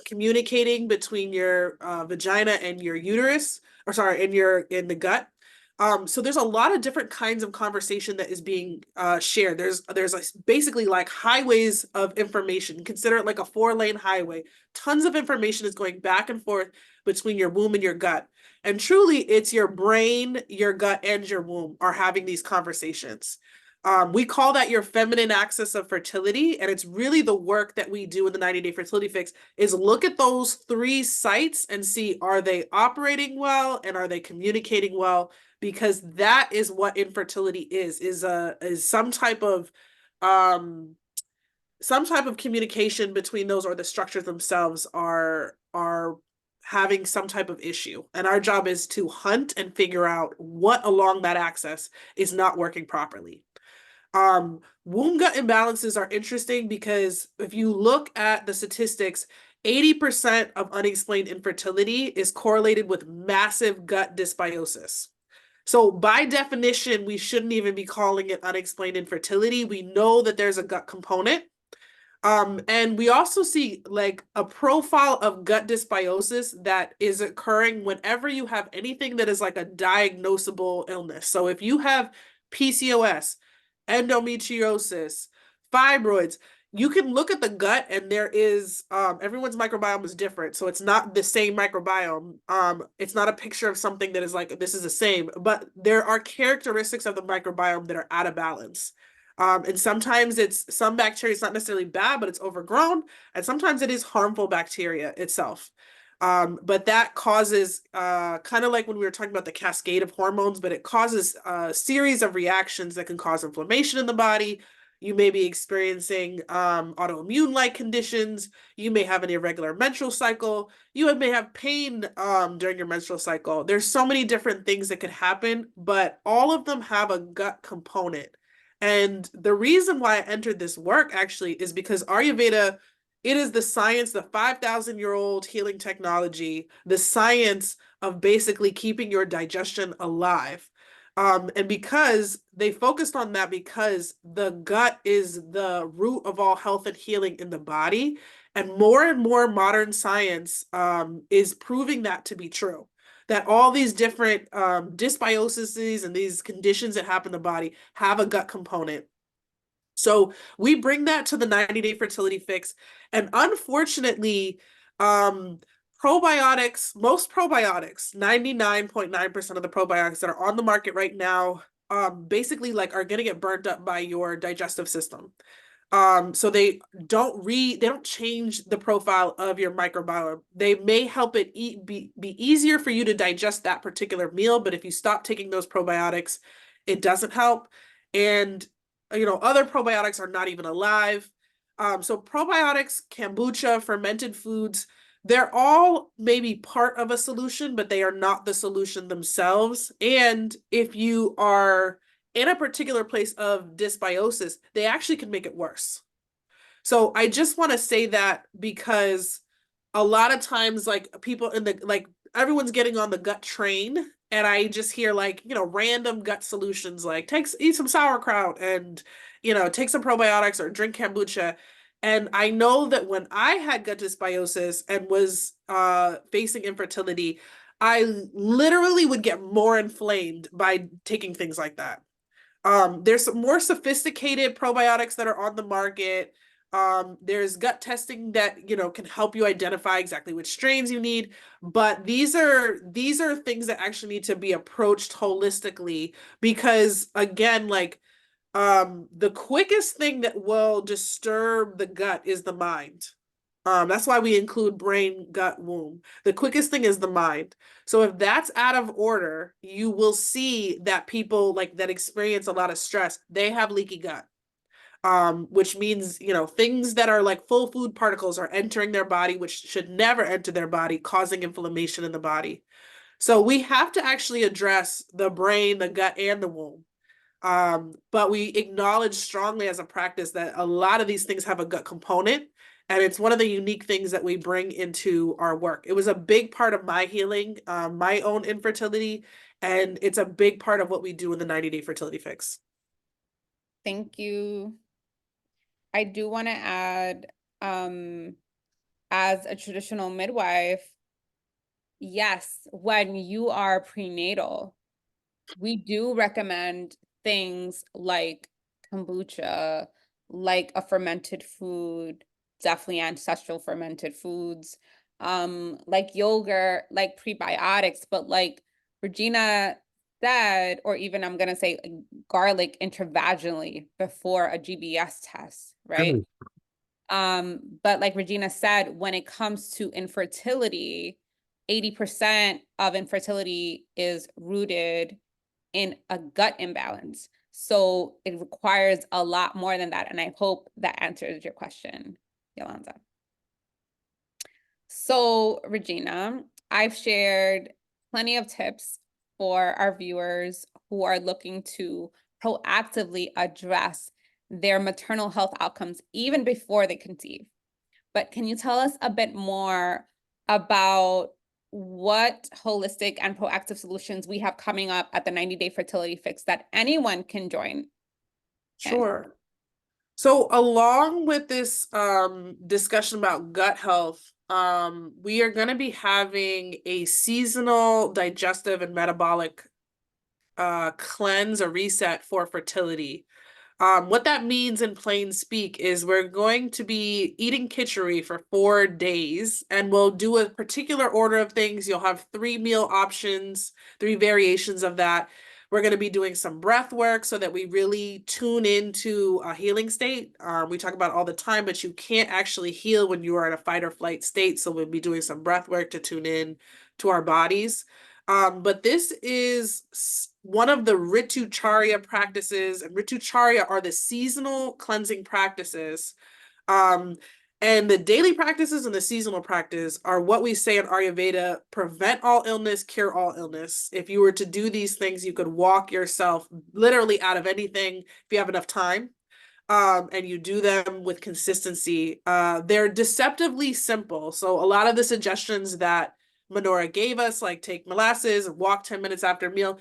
communicating between your vagina and your uterus, or sorry, in the gut. So there's a lot of different kinds of conversation that is being shared. There's like basically like highways of information. Consider it like a 4-lane highway. Tons of information is going back and forth between your womb and your gut. And truly, it's your brain, your gut, and your womb are having these conversations. We call that your feminine axis of fertility, and it's really the work that we do in the 90-day fertility fix is look at those 3 sites and see, are they operating well and are they communicating well? Because that is what infertility is some type of communication between those, or the structures themselves are having some type of issue. And our job is to hunt and figure out what along that axis is not working properly. Womb gut imbalances are interesting because if you look at the statistics, 80% of unexplained infertility is correlated with massive gut dysbiosis. So by definition, we shouldn't even be calling it unexplained infertility. We know that there's a gut component. And we also see like a profile of gut dysbiosis that is occurring whenever you have anything that is like a diagnosable illness. So if you have PCOS, endometriosis, fibroids, you can look at the gut and there is everyone's microbiome is different. So it's not the same microbiome. It's not a picture of something that is like this is the same, but there are characteristics of the microbiome that are out of balance. And sometimes it's some bacteria, it's not necessarily bad, but it's overgrown. And sometimes it is harmful bacteria itself. But that causes kind of like when we were talking about the cascade of hormones, but it causes a series of reactions that can cause inflammation in the body. You may be experiencing autoimmune-like conditions. You may have an irregular menstrual cycle. You may have pain during your menstrual cycle. There's so many different things that could happen, but all of them have a gut component. And the reason why I entered this work actually is because Ayurveda, it is the science, the 5,000-year-old healing technology, the science of basically keeping your digestion alive. And because they focused on that, because the gut is the root of all health and healing in the body, and more modern science is proving that to be true. That all these different dysbioses and these conditions that happen in the body have a gut component. So we bring that to the 90-day fertility fix. And unfortunately, probiotics, most probiotics, 99.9% of the probiotics that are on the market right now, basically like are going to get burnt up by your digestive system. So they don't change the profile of your microbiome. They may help it be easier for you to digest that particular meal, but if you stop taking those probiotics, it doesn't help. And other probiotics are not even alive. So probiotics, kombucha, fermented foods, they're all maybe part of a solution, but they are not the solution themselves. And if you are in a particular place of dysbiosis, they actually can make it worse. So I just want to say that because a lot of times, like people in the like everyone's getting on the gut train, and I just hear like random gut solutions like eat some sauerkraut and take some probiotics or drink kombucha. And I know that when I had gut dysbiosis and was facing infertility, I literally would get more inflamed by taking things like that. There's some more sophisticated probiotics that are on the market. There's gut testing that can help you identify exactly which strains you need, but these are things that actually need to be approached holistically because again, like the quickest thing that will disturb the gut is the mind. That's why we include brain, gut, womb. The quickest thing is the mind. So if that's out of order, you will see that people like that experience a lot of stress, they have leaky gut. which means, things that are like full food particles are entering their body, which should never enter their body, causing inflammation in the body. So we have to actually address the brain, the gut, and the womb. But we acknowledge strongly as a practice that a lot of these things have a gut component. And it's one of the unique things that we bring into our work. It was a big part of my healing, my own infertility, and it's a big part of what we do in the 90-day fertility fix. Thank you. I do want to add, as a traditional midwife, yes, when you are prenatal, we do recommend things like kombucha, like a fermented food, definitely ancestral fermented foods, like yogurt, like prebiotics, but like Regina said, or even I'm gonna say garlic intravaginally before a GBS test, right? But like Regina said, when it comes to infertility, 80% of infertility is rooted in a gut imbalance. So it requires a lot more than that. And I hope that answers your question, Yolanda. So, Regina, I've shared plenty of tips for our viewers who are looking to proactively address their maternal health outcomes even before they conceive. But can you tell us a bit more about what holistic and proactive solutions we have coming up at the 90-day fertility fix that anyone can join in? Sure. So along with this discussion about gut health, we are going to be having a seasonal digestive and metabolic cleanse or reset for fertility. What that means in plain speak is we're going to be eating kitchery for 4 days, and we'll do a particular order of things. You'll have 3 meal options, 3 variations of that. We're going to be doing some breath work so that we really tune into a healing state. We talk about it all the time, but you can't actually heal when you are in a fight or flight state. So we'll be doing some breath work to tune in to our bodies. But this is one of the Ritucharya practices, and Ritucharya are the seasonal cleansing practices. Um, and the daily practices and the seasonal practice are what we say in Ayurveda: prevent all illness, cure all illness. If you were to do these things, you could walk yourself literally out of anything if you have enough time. And you do them with consistency. They're deceptively simple. So a lot of the suggestions that Menorah gave us, like take molasses, walk 10 minutes after a meal,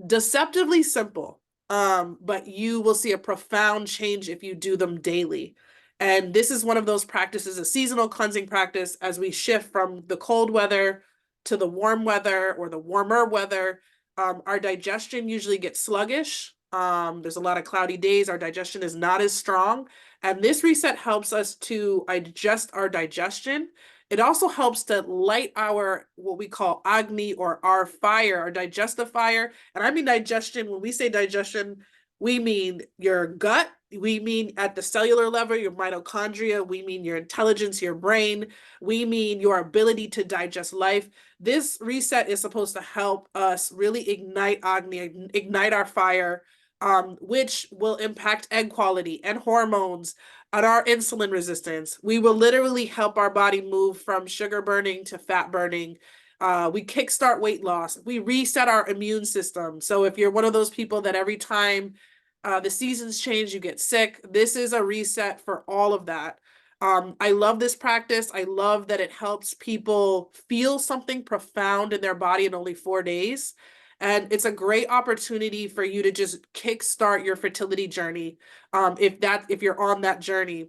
deceptively simple. But you will see a profound change if you do them daily. And this is one of those practices, a seasonal cleansing practice, as we shift from the cold weather to the warm weather or the warmer weather. Our digestion usually gets sluggish. There's a lot of cloudy days. Our digestion is not as strong. And this reset helps us to adjust our digestion. It also helps to light our, what we call Agni, or our fire, our digestive fire. And I mean digestion. When we say digestion, we mean your gut. We mean at the cellular level, your mitochondria. We mean your intelligence, your brain. We mean your ability to digest life. This reset is supposed to help us really ignite Agni, ignite our fire, which will impact egg quality and hormones and our insulin resistance. We will literally help our body move from sugar burning to fat burning. We kickstart weight loss. We reset our immune system. So if you're one of those people that every time the seasons change, you get sick, this is a reset for all of that. I love this practice. I love that it helps people feel something profound in their body in only 4 days. And it's a great opportunity for you to just kickstart your fertility journey, if you're on that journey.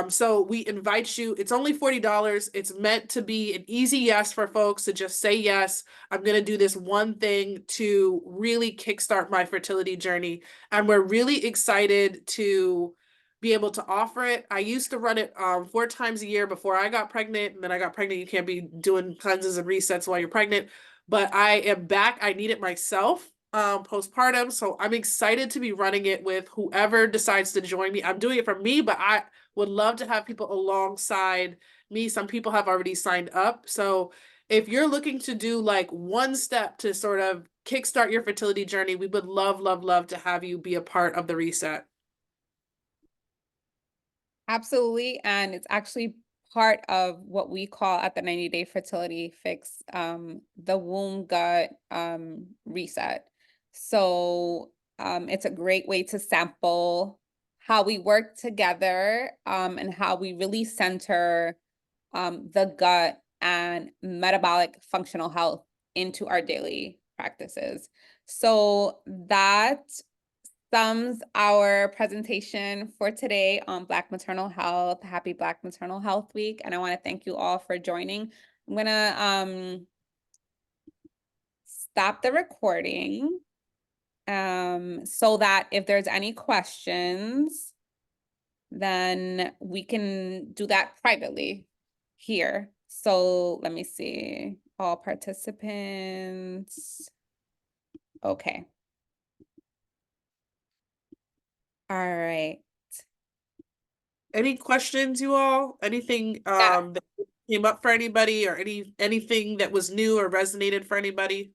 So we invite you. It's only $40. It's meant to be an easy yes for folks to just say yes. I'm going to do this one thing to really kickstart my fertility journey. And we're really excited to be able to offer it. I used to run it 4 times a year before I got pregnant. And then I got pregnant. You can't be doing cleanses and resets while you're pregnant. But I am back. I need it myself postpartum. So I'm excited to be running it with whoever decides to join me. I'm doing it for me, but I would love to have people alongside me. Some people have already signed up. So if you're looking to do like one step to sort of kickstart your fertility journey, we would love, love, love to have you be a part of the reset. Absolutely. And it's actually part of what we call at the 90-day fertility fix, the womb gut reset. So it's a great way to sample how we work together, and how we really center the gut and metabolic functional health into our daily practices. So that sums our presentation for today on Black Maternal Health. Happy Black Maternal Health Week. And I want to thank you all for joining. I'm gonna stop the recording so that if there's any questions, then we can do that privately here. So let me see. All participants. Okay. All right. Any questions, you all? Anything Yeah. that came up for anybody, or anything that was new or resonated for anybody?